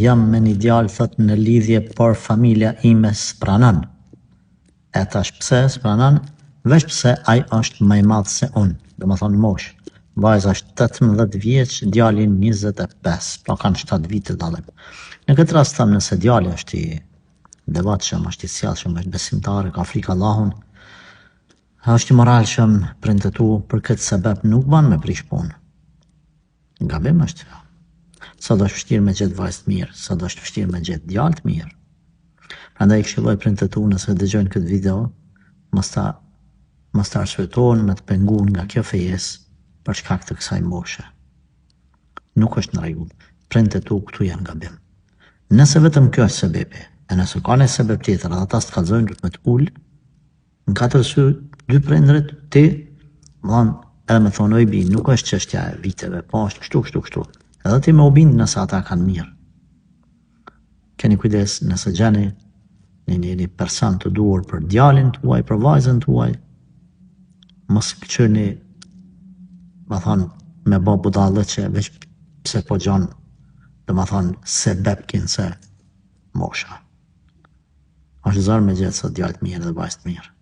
jam me një djalë thot në lidhje, por familja ime s'pranon. E tash pse s'pranon? Veç pse ai është më i madh se unë, do më thonë mosh. Vajza është 18 vjeç, djalin 25, pra kanë 7 vite dallim. Në këtë rast tham nëse djali është i devotshëm, është i sjellshëm, është besimtar, ka frikë Allahun, është i moralshëm, prindët tu për këtë sebeb nuk ban me prish punë. Gabim është. Sa do është vështirë me gjetë vajzë të mirë, sa do është vështirë me gjetë djalë të mirë. Prandaj këshilloj prindët tu nëse dëgjojnë këtë video, mos ta arsyetohen me të penguar nga kjo fejes për shkak të kësaj moshe. Nuk është në rregull. Prindët tu këtu janë gabim. Nëse vetëm kjo është sebebi, e nëse ka një sebeb tjetër edhe ata s'të kallzojnë, duhet me të ul në katër sy dy prindrit, ti edhe me thonë oj bi, nuk është çështja e viteve, po është kështu. Edhe ti me u bindë nëse ata kanë mirë. Keni kujdes nëse gjeni një person të duhur për djalin tuaj, për vajzën tuaj, mos këqyni, më thonë, me bo budallëqe, veç pse po gjon, dhe më thonë, sebeb kinse mosha. Është zërë me gjithë sot djallë të mirë dhe vajzë të mirë.